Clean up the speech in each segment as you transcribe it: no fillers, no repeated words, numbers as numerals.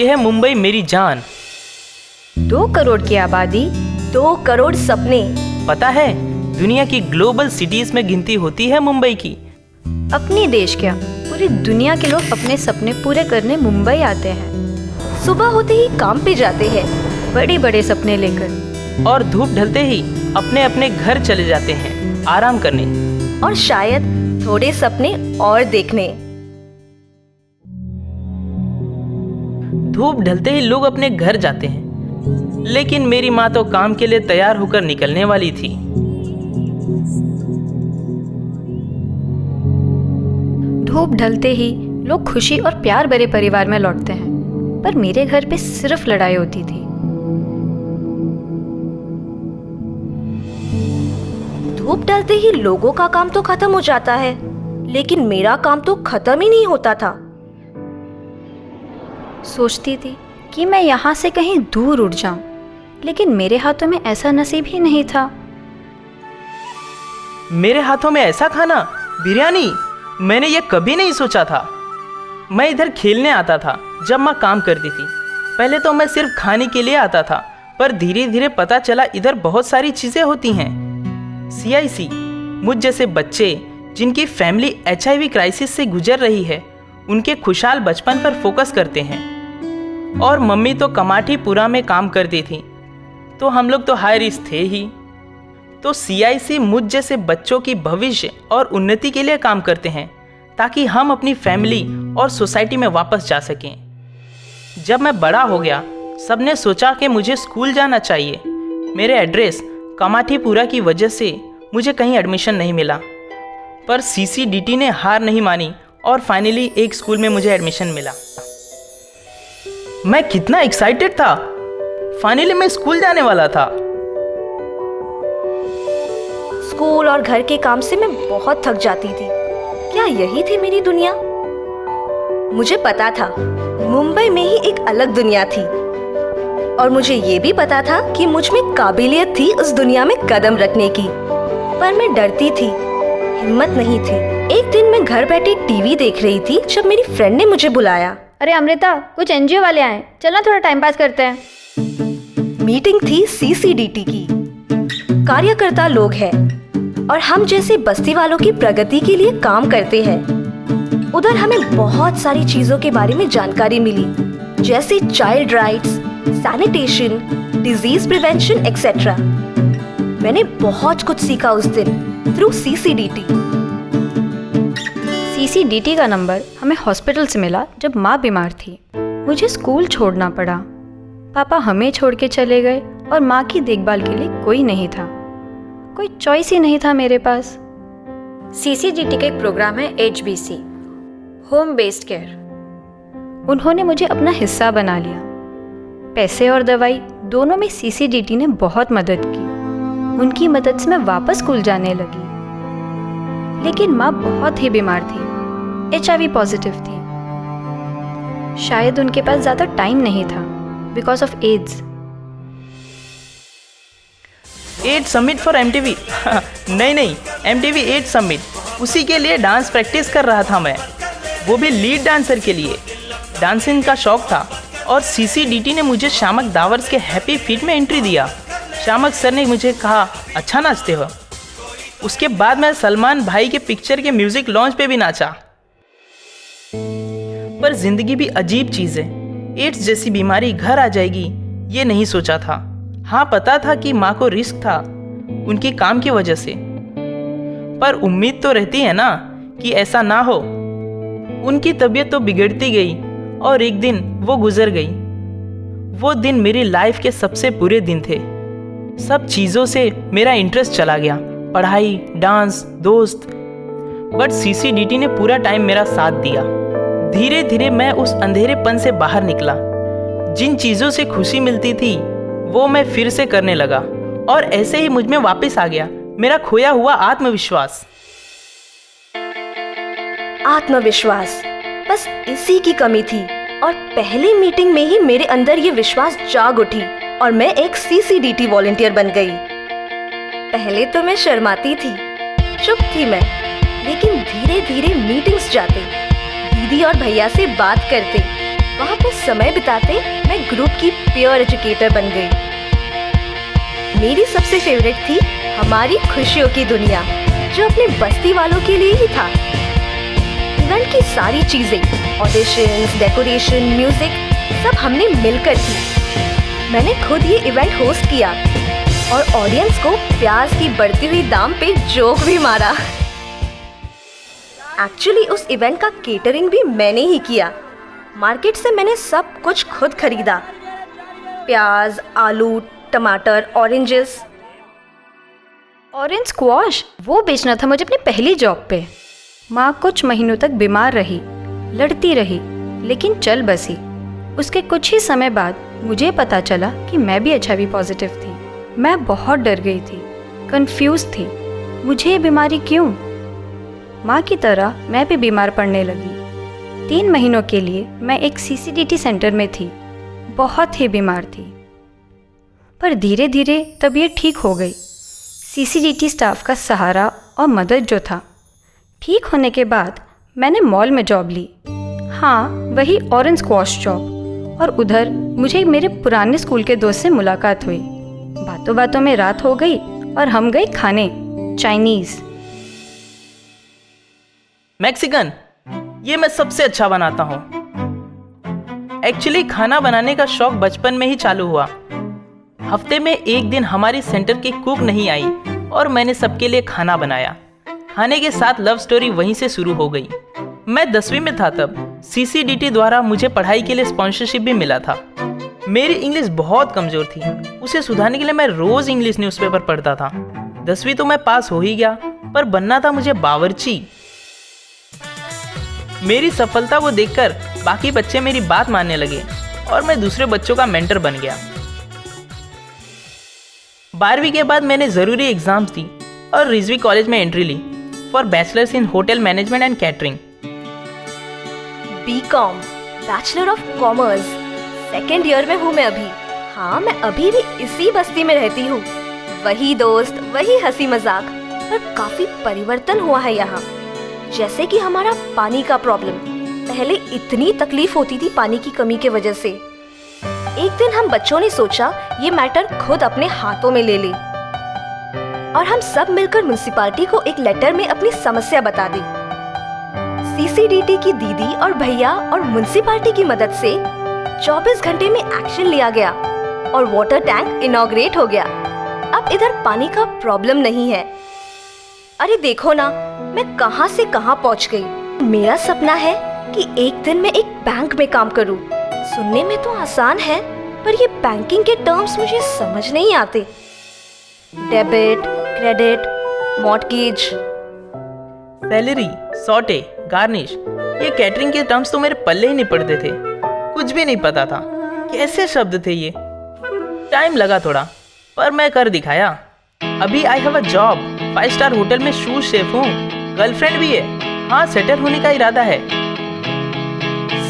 ये है मुंबई मेरी जान। 2 करोड़ की आबादी, 2 करोड़ सपने। पता है दुनिया की ग्लोबल सिटीज में गिनती होती है मुंबई की। अपने देश क्या, पूरी दुनिया के लोग अपने सपने पूरे करने मुंबई आते हैं। सुबह होते ही काम पे जाते हैं बड़े बड़े सपने लेकर, और धूप ढलते ही अपने अपने घर चले जाते हैं आराम करने, और शायद थोड़े सपने और देखने। धूप ढलते ही लोग अपने घर जाते हैं, लेकिन मेरी माँ तो काम के लिए तैयार होकर निकलने वाली थी। धूप ढलते ही लोग खुशी और प्यार भरे परिवार में लौटते हैं, पर मेरे घर पे सिर्फ लड़ाई होती थी। धूप ढलते ही लोगों का काम तो खत्म हो जाता है, लेकिन मेरा काम तो खत्म ही नहीं होता था। सोचती थी कि मैं यहाँ से कहीं दूर उड़ जाऊं, लेकिन मेरे हाथों में ऐसा नसीब ही नहीं था। मेरे हाथों में ऐसा खाना, बिरयानी, मैंने ये कभी नहीं सोचा था। मैं इधर खेलने आता था जब माँ काम करती थी। पहले तो मैं सिर्फ खाने के लिए आता था, पर धीरे धीरे पता चला इधर बहुत सारी चीज़ें होती हैं। CIC मुझ जैसे बच्चे जिनकी फैमिली HIV क्राइसिस से गुजर रही है, उनके खुशहाल बचपन पर फोकस करते हैं। और मम्मी तो कमाठीपुरा में काम करती थी, तो हम लोग तो हाई रिस्क थे ही। तो CIC मुझ जैसे बच्चों की भविष्य और उन्नति के लिए काम करते हैं, ताकि हम अपनी फैमिली और सोसाइटी में वापस जा सकें। जब मैं बड़ा हो गया, सबने सोचा कि मुझे स्कूल जाना चाहिए। मेरे एड्रेस कमाठीपुरा की वजह से मुझे कहीं एडमिशन नहीं मिला, पर CCDT ने हार नहीं मानी और फाइनली एक स्कूल में मुझे एडमिशन मिला। मैं कितना एक्साइटेड था, फाइनली मैं स्कूल जाने वाला था। स्कूल और घर के काम से मैं बहुत थक जाती थी। क्या यही थी मेरी दुनिया? मुझे पता था मुंबई में ही एक अलग दुनिया थी, और मुझे ये भी पता था कि मुझ में काबिलियत थी उस दुनिया में कदम रखने की, पर मैं डरती थी, हिम्मत नहीं थी। एक दिन मैं घर बैठे टीवी देख रही थी जब मेरी फ्रेंड ने मुझे बुलाया। अरे अमृता, कुछ NGO वाले आए, चलना थोड़ा टाइम पास करते हैं। मीटिंग थी CCDT की। कार्यकर्ता लोग हैं और हम जैसे बस्ती वालों की प्रगति के लिए काम करते हैं। उधर हमें बहुत सारी चीजों के बारे में जानकारी मिली, जैसे child rights, sanitation, disease prevention etcetera. मैंने बहुत कुछ सीखा उस दिन थ्रू CCDT। CCDT का नंबर हमें हॉस्पिटल से मिला जब माँ बीमार थी। मुझे स्कूल छोड़ना पड़ा। पापा हमें छोड़ के चले गए और माँ की देखभाल के लिए कोई नहीं था। कोई चॉइस ही नहीं था मेरे पास। CCDT का एक प्रोग्राम है HBC, होम बेस्ड केयर। उन्होंने मुझे अपना हिस्सा बना लिया। पैसे और दवाई दोनों में CCDT ने बहुत मदद की। उनकी मदद से मैं वापस स्कूल जाने लगी। लेकिन माँ बहुत ही बीमार थी, HIV पॉजिटिव थी। शायद उनके पास ज़्यादा टाइम नहीं था because of ads. Ad summit for MTV नहीं, MTV एड समिट, उसी के लिए डांस प्रैक्टिस कर रहा था मैं, वो भी लीड डांसर के लिए। डांसिंग का शौक था और CCDT ने मुझे शामक दावर्स के हैप्पी फीट में एंट्री दिया। शामक सर ने मुझे कहा, अच्छा नाचते हो। उसके बाद मैं सलमान भाई के पिक्चर के म्यूजिक लॉन्च पे भी नाचा। पर जिंदगी भी अजीब चीज़ है। एड्स जैसी बीमारी घर आ जाएगी ये नहीं सोचा था। हाँ, पता था कि माँ को रिस्क था उनके काम की वजह से, पर उम्मीद तो रहती है ना कि ऐसा ना हो। उनकी तबीयत तो बिगड़ती गई और एक दिन वो गुजर गई। वो दिन मेरी लाइफ के सबसे बुरे दिन थे। सब चीज़ों से मेरा इंटरेस्ट चला गया, पढ़ाई, डांस, दोस्त। बट CCDT ने पूरा टाइम मेरा साथ दिया। धीरे धीरे मैं उस अंधेरेपन से बाहर निकला। जिन चीज़ों से खुशी मिलती थी वो मैं फिर से करने लगा, और ऐसे ही मुझ में वापस आ गया मेरा खोया हुआ आत्मविश्वास। आत्मविश्वास, बस इसी की कमी थी, और पहली मीटिंग में ही मेरे अंदर ये विश्वास जाग उठी और मैं एक CCDT वॉलंटियर बन गई। पहले तो मैं शर्माती थी, चुप थी मैं, लेकिन धीरे धीरे मीटिंग्स जाते, दीदी और भैया से बात करते, वहाँ पे समय बिताते मैं ग्रुप की पीयर एजुकेटर बन गई। मेरी सबसे फेवरेट थी हमारी खुशियों की दुनिया, जो अपने बस्ती वालों के लिए ही था। इवेंट की सारी चीजें, ऑडिशंस, डेकोरेशन, म्यूजिक, सब हमने मिलकर की। मैंने खुद ये इवेंट होस्ट किया और ऑडियंस को प्याज की बढ़ती हुई दाम पे जोक भी मारा। एक्चुअली उस इवेंट का केटरिंग भी मैंने ही किया। मार्केट से मैंने सब कुछ खुद खरीदा, प्याज, आलू, टमाटर, ऑरेंजेस। ऑरेंज स्क्वॉश वो बेचना था मुझे अपनी पहली जॉब पे। माँ कुछ महीनों तक बीमार रही, लड़ती रही, लेकिन चल बसी। उसके कुछ ही समय बाद मुझे पता चला कि मैं भी HIV पॉजिटिव थी। मैं बहुत डर गई थी, कंफ्यूज थी, मुझे ये बीमारी क्यों? माँ की तरह मैं भी बीमार पड़ने लगी। 3 महीनों के लिए मैं एक CCDT सेंटर में थी, बहुत ही बीमार थी। पर धीरे धीरे तबीयत ठीक हो गई। CCDT स्टाफ का सहारा और मदद जो था। ठीक होने के बाद मैंने मॉल में जॉब ली। हाँ, वही ऑरेंज स्क्वॉश जॉब। और उधर मुझे मेरे पुराने स्कूल के दोस्त से मुलाकात हुई। बातों बातों में रात हो गई और हम गए खाने, चाइनीज़। मैक्सिकन, ये मैं सबसे अच्छा बनाता हूँ। एक्चुअली खाना बनाने का शौक बचपन में ही चालू हुआ। हफ्ते में एक दिन हमारी सेंटर की कुक नहीं आई और मैंने सबके लिए खाना बनाया। खाने के साथ लव स्टोरी वहीं से शुरू हो गई। मैं 10वीं में था तब CCDT द्वारा मुझे पढ़ाई के लिए स्पॉन्सरशिप भी मिला था। मेरी इंग्लिश बहुत कमज़ोर थी, उसे सुधारने के लिए मैं रोज़ इंग्लिश न्यूज़पेपर पढ़ता था। 10वीं तो मैं पास हो ही गया, पर बनना था मुझे बावर्ची। मेरी सफलता को देखकर बाकी बच्चे मेरी बात मानने लगे और मैं दूसरे बच्चों का मेंटर बन गया। 12वीं के बाद मैंने ज़रूरी एग्जाम्स दी और रिजवी कॉलेज में एंट्री ली for bachelors in hotel management and catering. BCom, bachelor of commerce, second year में हूँ मैं अभी। हाँ, मैं अभी भी इसी बस्ती में रहती हूँ। वही दोस्त, वही हंसी मजाक, पर काफ़ी परिवर्तन हुआ है यहाँ। जैसे कि हमारा पानी का प्रॉब्लम। पहले इतनी तकलीफ होती थी पानी की कमी की वजह से। एक दिन हम बच्चों ने सोचा ये मैटर खुद अपने हाथों में ले ले और हम सब मिलकर म्युनिसिपैलिटी को एक लेटर में अपनी समस्या बता दी। CCDT की दीदी और भैया और म्युनिसिपैलिटी की मदद से 24 घंटे में एक्शन लिया गया और वाटर टैंक इनॉग्रेट हो गया। अब इधर पानी का प्रॉब्लम नहीं है। अरे देखो ना, मैं कहां से कहां पहुंच गई। मेरा सपना है कि एक दिन मैं एक बैंक में काम करूं। सुनने में तो आसान है, पर ये बैंकिंग के टर्म्स मुझे समझ नहीं आते। Debit, credit, mortgage, salary, sauté, garnish, ये कैटरिंग के टर्म्स तो मेरे पल्ले ही नहीं पड़ते थे। कुछ भी नहीं पता था कैसे शब्द थे ये। टाइम लगा थोड़ा, पर मैं कर दिखाया। अभी I have a job, 5 star hotel में शूज शेफ हूँ, गर्लफ्रेंड भी है। हाँ, सेटल होने का इरादा है।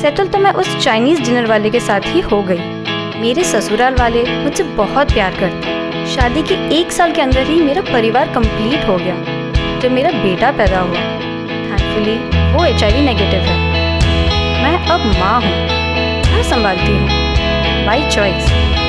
सेटल तो मैं उस चाइनीज़ डिनर वाले के साथ ही हो गई। मेरे ससुराल वाले मुझसे बहुत प्यार करते हैं। शादी के 1 साल के अंदर ही मेरा परिवार कंप्लीट हो गया। जब मेरा बेटा पैदा हुआ, थैंकफुली वो HIV नेगेटिव है। मैं अब माँ हूँ, घर संभालती हूँ, बाय चॉइस।